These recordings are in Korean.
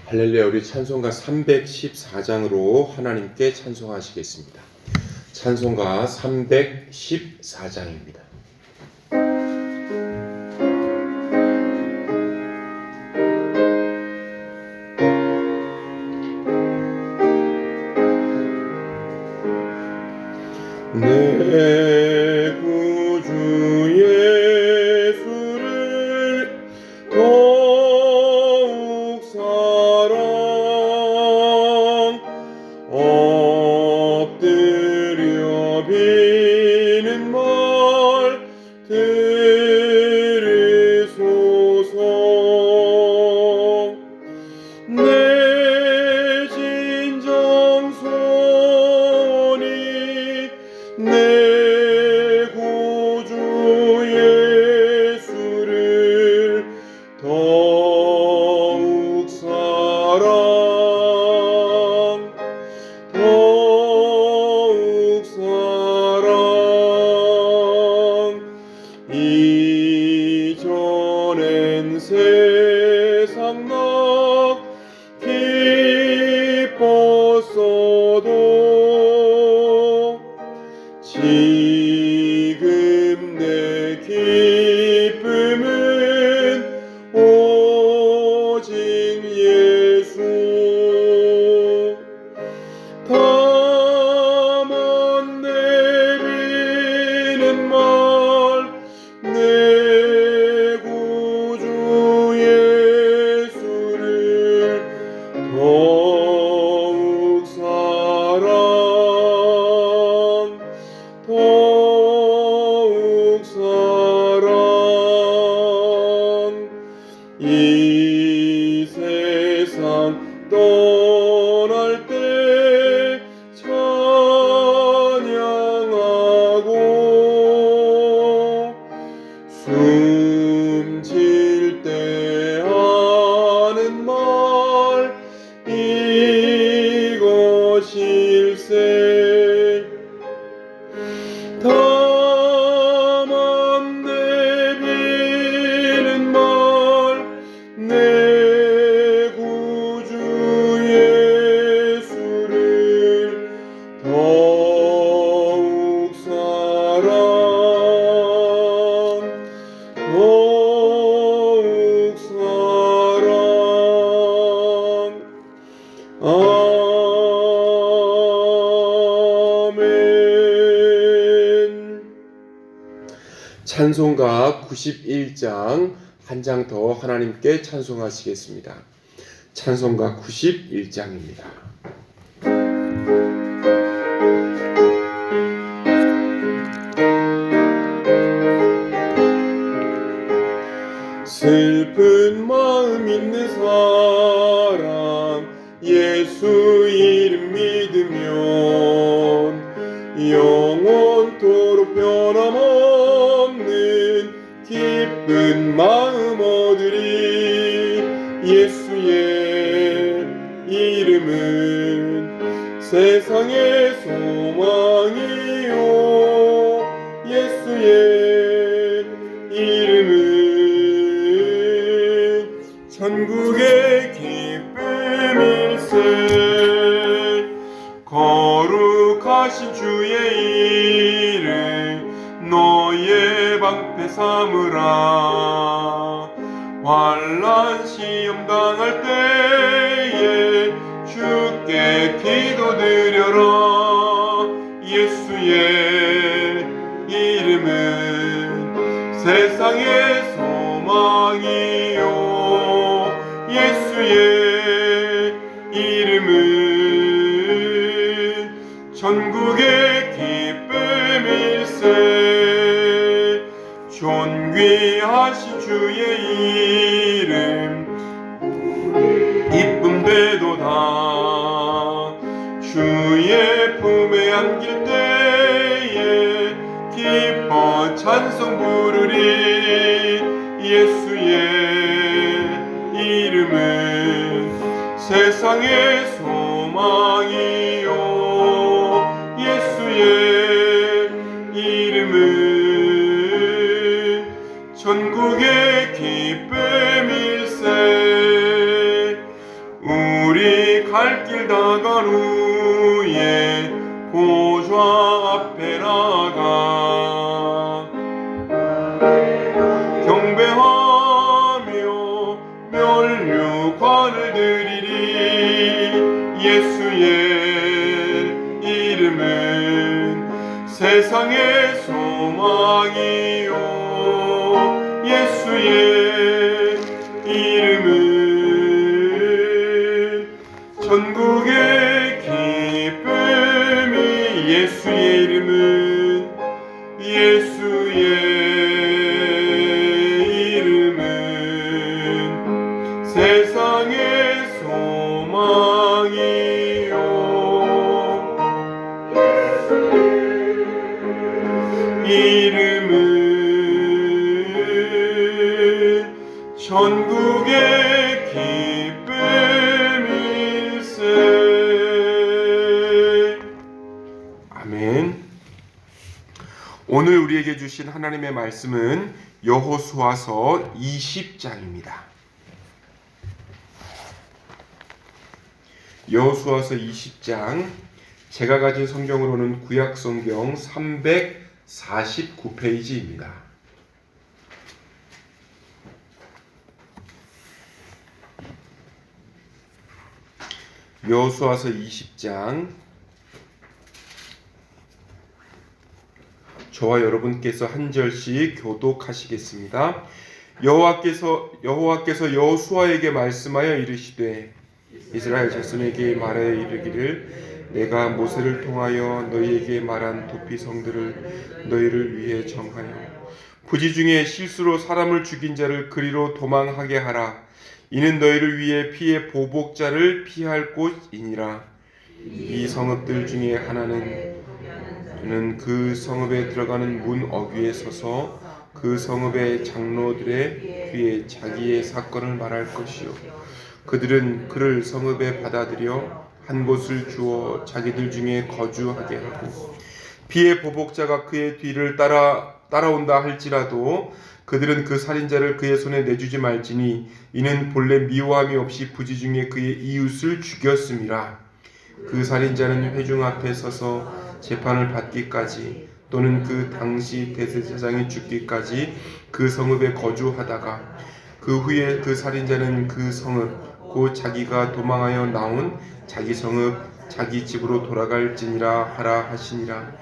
할렐루야. 우리 찬송가 314장으로 하나님께 찬송하시겠습니다. 찬송가 314장입니다. 내 구주 예수를 더욱 사랑 엎드려 비는 말 들으소서. 내 진정 소원이 내 구주 예수를 더욱 사랑 이전엔 세상 나 기뻤어도 지금 내 기쁨은 오직 예수. 다만 내비는 말 내 구주 예수를 더욱 사랑 이 세상 떠날 때 찬양하고 숨질 때 하는 말 이것일세. 다만 내비는 말 내 구주 예수를 더욱 사랑 아멘. 찬송가 91장 한 장 더 하나님께 찬송하시겠습니다. 찬송가 91장입니다. 슬픈 마음 있는 사람 예수 이름 믿으면 영원토록 변함없는 기쁜 마음 얻으리. 예수의 이름은 세상의 소망이요 예수의 이름은 천국의 기쁨일세. 거룩하신 주의 이름 너의 방패 삼으라. 환난 시험 당할 때에 주께 기도드려라. 예수의 이름은 세상의 소망이요 예수의 이름은 천국의 기쁨일세. 존귀하신 주의 이름 기쁨되도다. 주의 품에 안길 때에 기뻐 찬송 부르리. 예수의 이름은 세상의 소망이요 예수의 이름은 천국의 기쁨일세. 갈 길 다 간 후에 보좌 앞에 나가 경배하며 면류관을 드리리. 예수의 이름은 세상의 소망이요 예수의 이름은 전국의 기쁨이. 예수의 이름은 예수의 이름은 세상의 소망이요 이름은 전국의 기쁨일세. 아멘. 오늘 우리에게 주신 하나님의 말씀은 여호수아서 20장입니다. 여호수아서 20장, 제가 가진 성경으로는 구약 성경 349페이지입니다. 여호수아서 20장, 저와 여러분께서 한 절씩 교독하시겠습니다. 여호와께서 여호수아에게 말씀하여 이르시되 이스라엘 자손에게 말하여 이르기를 내가 모세를 통하여 너희에게 말한 도피성들을 너희를 위해 정하여 부지 중에 실수로 사람을 죽인 자를 그리로 도망하게 하라. 이는 너희를 위해 피의 보복자를 피할 곳이니라. 이 성읍들 중에 하나는 그 성읍에 들어가는 문 어귀에 서서 그 성읍의 장로들의 귀에 자기의 사건을 말할 것이요 그들은 그를 성읍에 받아들여 한 곳을 주어 자기들 중에 거주하게 하고 피의 보복자가 그의 뒤를 따라온다 할지라도 그들은 그 살인자를 그의 손에 내주지 말지니 이는 본래 미워함이 없이 부지 중에 그의 이웃을 죽였음이라. 그 살인자는 회중 앞에 서서 재판을 받기까지 또는 그 당시 대제사장이 죽기까지 그 성읍에 거주하다가 그 후에 그 살인자는 그 성읍 곧 자기가 도망하여 나온 자기 성읍 자기 집으로 돌아갈지니라 하라 하시니라.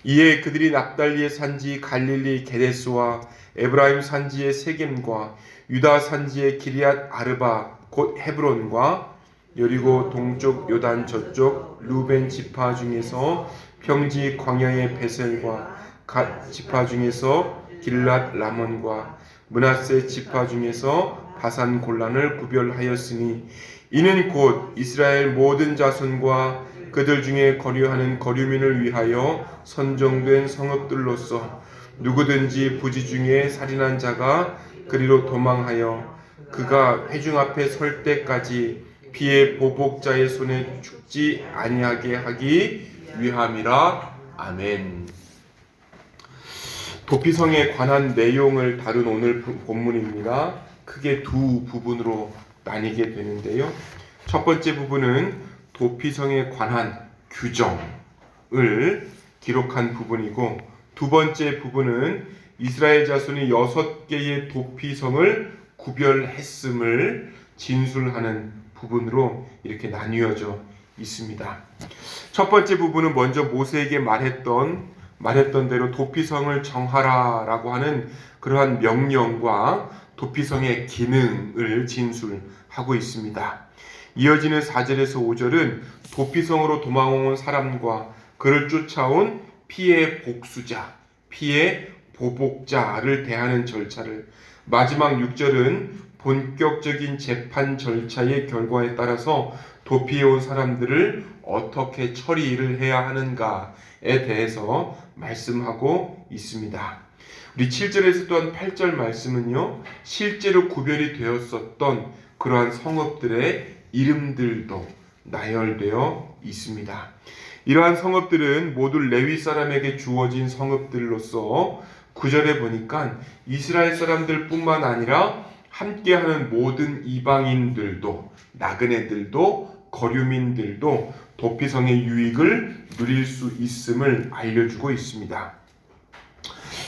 이에 그들이 납달리의 산지 갈릴리 게데스와 에브라임 산지의 세겜과 유다 산지의 기리앗 아르바 곧 헤브론과 여리고 동쪽 요단 저쪽 루벤 지파 중에서 평지 광야의 베셀과 갓 지파 중에서 길랏 라몬과 므낫세 지파 중에서 바산 골란을 구별하였으니 이는 곧 이스라엘 모든 자손과 그들 중에 거류하는 거류민을 위하여 선정된 성읍들로서 누구든지 부지 중에 살인한 자가 그리로 도망하여 그가 회중 앞에 설 때까지 피의 보복자의 손에 죽지 아니하게 하기 위함이라. 아멘. 도피성에 관한 내용을 다룬 오늘 본문입니다. 크게 두 부분으로 나뉘게 되는데요. 첫 번째 부분은 도피성에 관한 규정을 기록한 부분이고 두 번째 부분은 이스라엘 자손이 6개의 도피성을 구별했음을 진술하는 부분으로 이렇게 나뉘어져 있습니다. 첫 번째 부분은 먼저 모세에게 말했던 대로 도피성을 정하라라고 하는 그러한 명령과 도피성의 기능을 진술하고 있습니다. 이어지는 4절에서 5절은 도피성으로 도망온 사람과 그를 쫓아온 피해 복수자, 피해 보복자를 대하는 절차를, 마지막 6절은 본격적인 재판 절차의 결과에 따라서 도피해온 사람들을 어떻게 처리를 해야 하는가에 대해서 말씀하고 있습니다. 우리 7절에서 또한 8절 말씀은요, 실제로 구별이 되었었던 그러한 성읍들의 이름들도 나열되어 있습니다. 이러한 성읍들은 모두 레위 사람에게 주어진 성읍들로서 9절에 보니까 이스라엘 사람들 뿐만 아니라 함께하는 모든 이방인들도, 나그네들도 거류민들도 도피성의 유익을 누릴 수 있음을 알려주고 있습니다.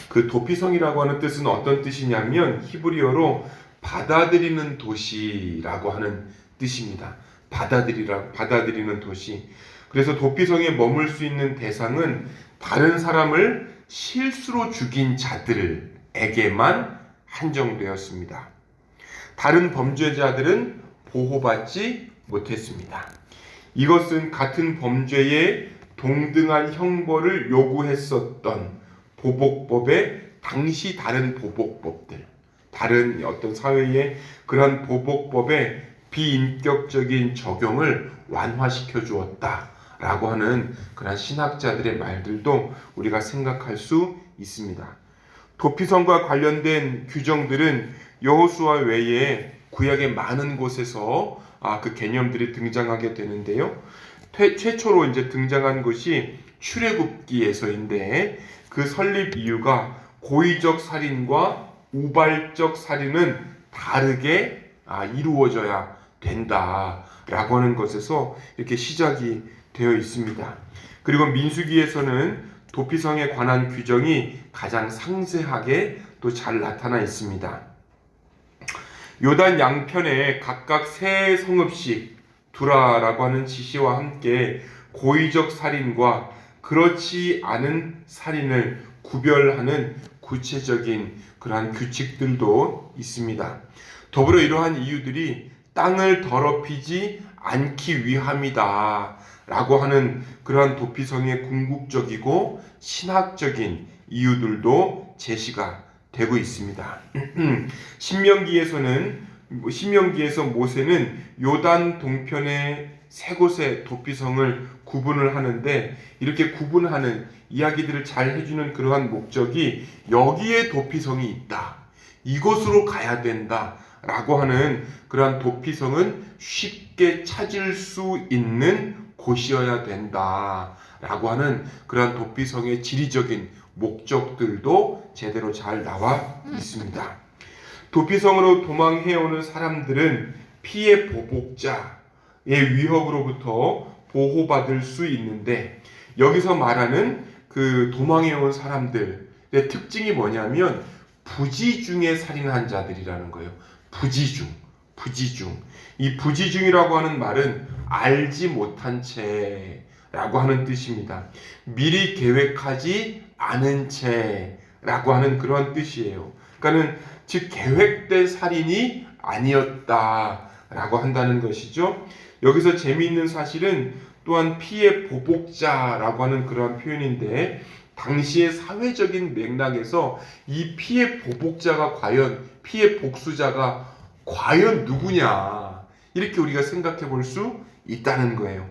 그 도피성이라고 하는 뜻은 어떤 뜻이냐면 히브리어로 받아들이는 도시라고 하는 뜻입니다. 받아들이는 도시. 그래서 도피성에 머물 수 있는 대상은 다른 사람을 실수로 죽인 자들에게만 한정되었습니다. 다른 범죄자들은 보호받지 못했습니다. 이것은 같은 범죄에 동등한 형벌을 요구했었던 보복법의 당시 다른 보복법들, 다른 어떤 사회의 그런 보복법의 비인격적인 적용을 완화시켜 주었다라고 하는 그런 신학자들의 말들도 우리가 생각할 수 있습니다. 도피성과 관련된 규정들은 여호수아 외에 구약의 많은 곳에서 그 개념들이 등장하게 되는데요. 최초로 이제 등장한 것이 출애굽기에서인데 그 설립 이유가 고의적 살인과 우발적 살인은 다르게 이루어져야 된다라고 하는 것에서 이렇게 시작이 되어 있습니다. 그리고 민수기에서는 도피성에 관한 규정이 가장 상세하게 또 잘 나타나 있습니다. 요단 양편에 각각 세 성읍씩 두라라고 하는 지시와 함께 고의적 살인과 그렇지 않은 살인을 구별하는 구체적인 그러한 규칙들도 있습니다. 더불어 이러한 이유들이 땅을 더럽히지 않기 위함이다 라고 하는 그러한 도피성의 궁극적이고 신학적인 이유들도 제시가 되고 있습니다. 신명기에서 모세는 요단 동편의 세 곳의 도피성을 구분을 하는데 이렇게 구분하는 이야기들을 잘 해주는 그러한 목적이 여기에 도피성이 있다. 이곳으로 가야 된다. 라고 하는 그러한 도피성은 쉽게 찾을 수 있는 곳이어야 된다. 라고 하는 그러한 도피성의 지리적인 목적들도 제대로 잘 나와 있습니다. 도피성으로 도망해오는 사람들은 피해 보복자의 위협으로부터 보호받을 수 있는데 여기서 말하는 그 도망해온 사람들의 특징이 뭐냐면 부지중에 살인한 자들이라는 거예요. 부지중. 이 부지중이라고 하는 말은 알지 못한 채라고 하는 뜻입니다. 미리 계획하지 않은 채라고 하는 그런 뜻이에요. 그러니까는 즉 계획된 살인이 아니었다라고 한다는 것이죠. 여기서 재미있는 사실은 또한 피해 보복자라고 하는 그러한 표현인데 당시의 사회적인 맥락에서 이 피해 보복자가 과연 피해 복수자가 과연 누구냐 이렇게 우리가 생각해 볼 수 있다는 거예요.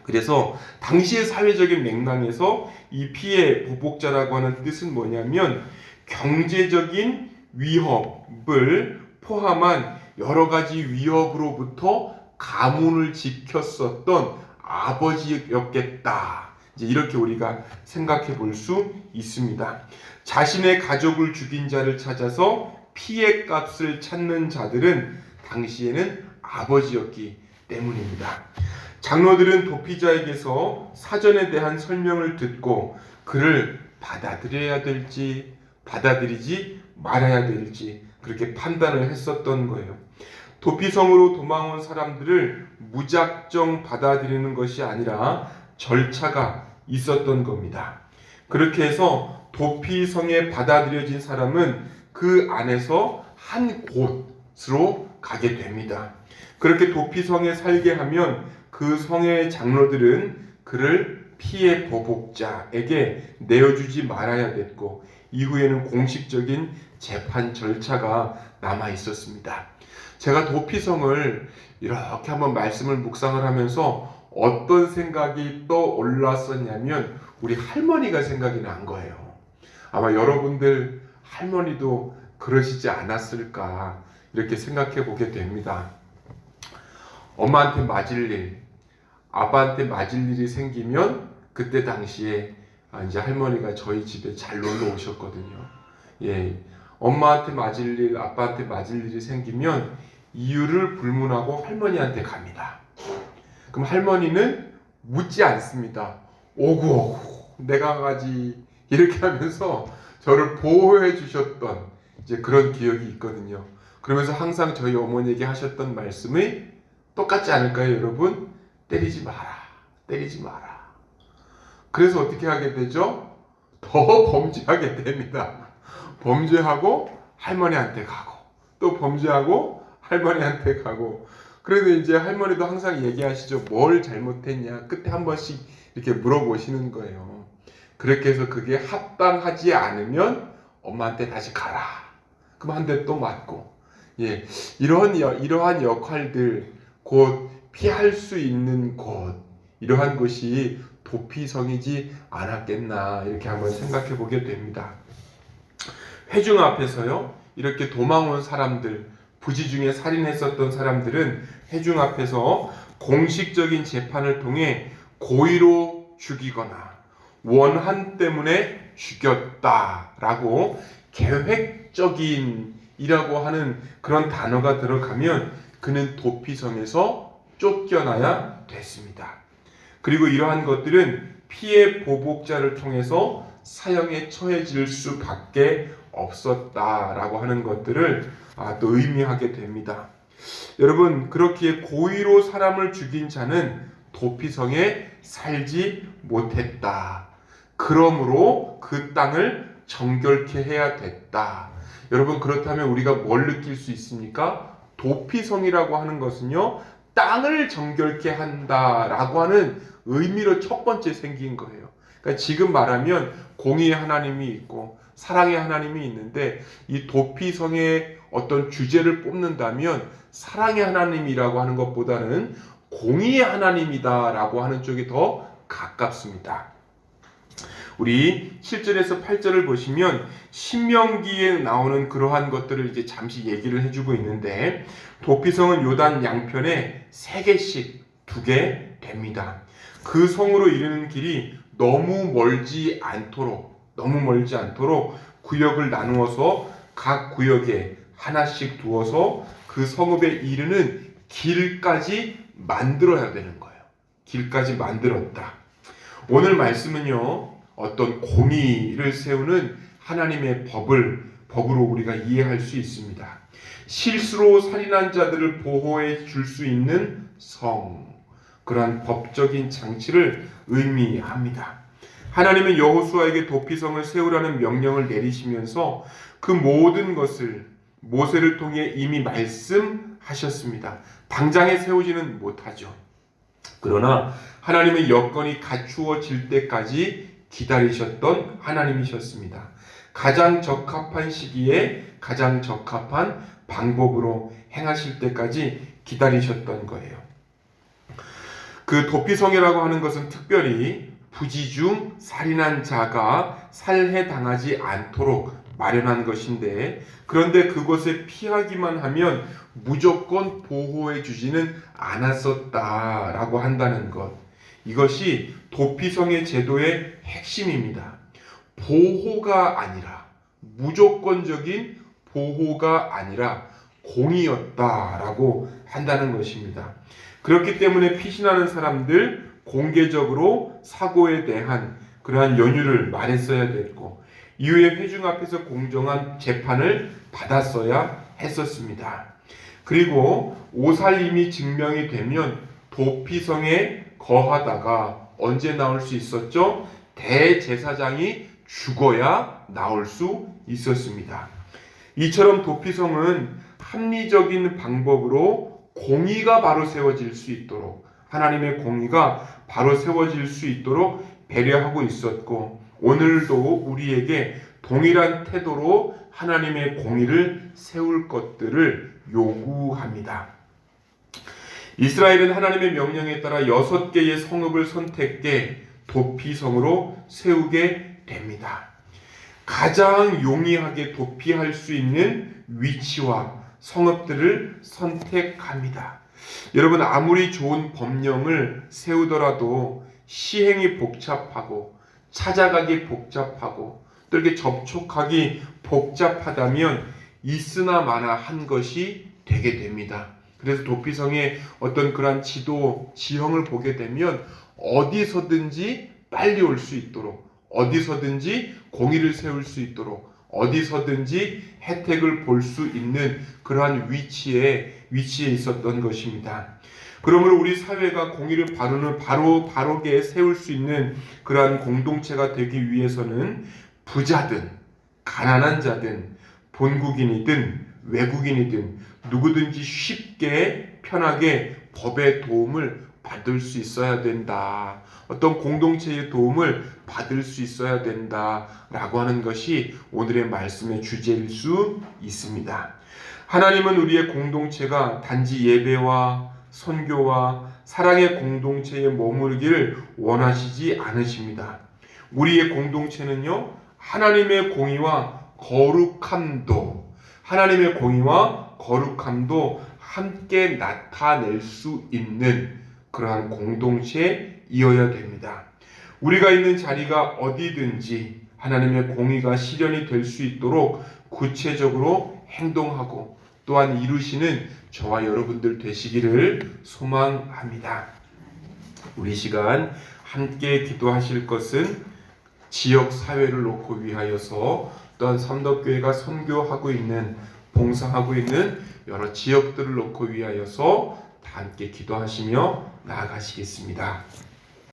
그래서 당시의 사회적인 맥락에서 이 피해 보복자라고 하는 뜻은 뭐냐면 경제적인 위협을 포함한 여러 가지 위협으로부터 가문을 지켰었던 아버지였겠다. 이제 이렇게 우리가 생각해 볼 수 있습니다. 자신의 가족을 죽인 자를 찾아서 피해 값을 찾는 자들은 당시에는 아버지였기 때문입니다. 장로들은 도피자에게서 사전에 대한 설명을 듣고 그를 받아들여야 될지 받아들이지 말아야 될지 그렇게 판단을 했었던 거예요. 도피성으로 도망온 사람들을 무작정 받아들이는 것이 아니라 절차가 있었던 겁니다. 그렇게 해서 도피성에 받아들여진 사람은 그 안에서 한 곳으로 가게 됩니다. 그렇게 도피성에 살게 하면 그 성의 장로들은 그를 피해 보복자에게 내어주지 말아야 됐고 이후에는 공식적인 재판 절차가 남아 있었습니다. 제가 도피성을 이렇게 한번 말씀을 묵상을 하면서 어떤 생각이 떠올랐었냐면 우리 할머니가 생각이 난 거예요. 아마 여러분들 할머니도 그러시지 않았을까 이렇게 생각해 보게 됩니다. 엄마한테 맞을 일, 아빠한테 맞을 일이 생기면 그때 당시에 이제 할머니가 저희 집에 잘 놀러 오셨거든요. 예, 엄마한테 맞을 일, 아빠한테 맞을 일이 생기면 이유를 불문하고 할머니한테 갑니다. 그럼 할머니는 묻지 않습니다. 오구 내가 가지 이렇게 하면서 저를 보호해 주셨던 이제 그런 기억이 있거든요. 그러면서 항상 저희 어머니에게 하셨던 말씀이 똑같지 않을까요, 여러분? 때리지 마라. 때리지 마라. 그래서 어떻게 하게 되죠? 더 범죄하게 됩니다. 범죄하고 할머니한테 가고 또 범죄하고 할머니한테 가고. 그래도 이제 할머니도 항상 얘기하시죠. 뭘 잘못했냐. 끝에 한 번씩 이렇게 물어보시는 거예요. 그렇게 해서 그게 합당하지 않으면 엄마한테 다시 가라. 그럼 한 대 또 맞고. 예, 이러한 역할들, 곧 피할 수 있는 곳, 이러한 것이 도피성이지 않았겠나 이렇게 한번 생각해 보게 됩니다. 회중 앞에서요, 이렇게 도망온 사람들, 부지 중에 살인했었던 사람들은 회중 앞에서 공식적인 재판을 통해 고의로 죽이거나 원한 때문에 죽였다라고 계획적인 이라고 하는 그런 단어가 들어가면 그는 도피성에서 쫓겨나야 됐습니다. 그리고 이러한 것들은 피해 보복자를 통해서 사형에 처해질 수밖에 없었다라고 하는 것들을 또 의미하게 됩니다. 여러분, 그렇기에 고의로 사람을 죽인 자는 도피성에 살지 못했다. 그러므로 그 땅을 정결케 해야 됐다. 여러분, 그렇다면 우리가 뭘 느낄 수 있습니까? 도피성이라고 하는 것은요, 땅을 정결케 한다라고 하는 의미로 첫 번째 생긴 거예요. 그러니까 지금 말하면 공의의 하나님이 있고 사랑의 하나님이 있는데, 이 도피성의 어떤 주제를 뽑는다면 사랑의 하나님이라고 하는 것보다는 공의의 하나님이다라고 하는 쪽이 더 가깝습니다. 우리 7절에서 8절을 보시면 신명기에 나오는 그러한 것들을 이제 잠시 얘기를 해주고 있는데, 도피성은 요단 양편에 3개씩 2개 됩니다. 그 성으로 이르는 길이 너무 멀지 않도록 구역을 나누어서 각 구역에 하나씩 두어서 그 성읍에 이르는 길까지 만들어야 되는 거예요. 길까지 만들었다. 오늘 말씀은요, 어떤 공의를 세우는 하나님의 법으로 우리가 이해할 수 있습니다. 실수로 살인한 자들을 보호해 줄 수 있는 성, 그러한 법적인 장치를 의미합니다. 하나님은 여호수아에게 도피성을 세우라는 명령을 내리시면서 그 모든 것을 모세를 통해 이미 말씀하셨습니다. 당장에 세우지는 못하죠. 그러나 하나님의 여건이 갖추어질 때까지 기다리셨던 하나님이셨습니다. 가장 적합한 시기에 가장 적합한 방법으로 행하실 때까지 기다리셨던 거예요. 그 도피성이라고 하는 것은 특별히 부지 중 살인한 자가 살해당하지 않도록 마련한 것인데, 그런데 그곳에 피하기만 하면 무조건 보호해 주지는 않았었다라고 한다는 것. 이것이 도피성의 제도의 핵심입니다. 보호가 아니라, 무조건적인 보호가 아니라 공의였다라고 한다는 것입니다. 그렇기 때문에 피신하는 사람들 공개적으로 사고에 대한 그러한 연유를 말했어야 됐고, 이후에 회중 앞에서 공정한 재판을 받았어야 했었습니다. 그리고 오살림이 증명이 되면 도피성에 거하다가 언제 나올 수 있었죠? 대제사장이 죽어야 나올 수 있었습니다. 이처럼 도피성은 합리적인 방법으로 공의가 바로 세워질 수 있도록, 하나님의 공의가 바로 세워질 수 있도록 배려하고 있었고, 오늘도 우리에게 동일한 태도로 하나님의 공의를 세울 것들을 요구합니다. 이스라엘은 하나님의 명령에 따라 6개의 성읍을 선택해 도피성으로 세우게 됩니다. 가장 용이하게 도피할 수 있는 위치와 성읍들을 선택합니다. 여러분, 아무리 좋은 법령을 세우더라도 시행이 복잡하고 찾아가기 복잡하고 또 이렇게 접촉하기 복잡하다면 있으나 마나 한 것이 되게 됩니다. 그래서 도피성의 어떤 그러한 지형을 보게 되면 어디서든지 빨리 올 수 있도록, 어디서든지 공의를 세울 수 있도록, 어디서든지 혜택을 볼 수 있는 그러한 위치에 있었던 것입니다. 그러므로 우리 사회가 공의를 바로게 세울 수 있는 그러한 공동체가 되기 위해서는 부자든 가난한 자든 본국인이든 외국인이든 누구든지 쉽게 편하게 법의 도움을 받을 수 있어야 된다. 어떤 공동체의 도움을 받을 수 있어야 된다라고 하는 것이 오늘의 말씀의 주제일 수 있습니다. 하나님은 우리의 공동체가 단지 예배와 선교와 사랑의 공동체에 머무르기를 원하시지 않으십니다. 우리의 공동체는요, 하나님의 공의와 거룩함도 함께 나타낼 수 있는 그러한 공동체이어야 됩니다. 우리가 있는 자리가 어디든지 하나님의 공의가 실현이 될 수 있도록 구체적으로 행동하고 또한 이루시는 저와 여러분들 되시기를 소망합니다. 우리 시간 함께 기도하실 것은 지역 사회를 놓고 위하여서 또한 삼덕교회가 선교하고 있는, 봉사하고 있는 여러 지역들을 놓고 위하여서 다 함께 기도하시며 나아가시겠습니다.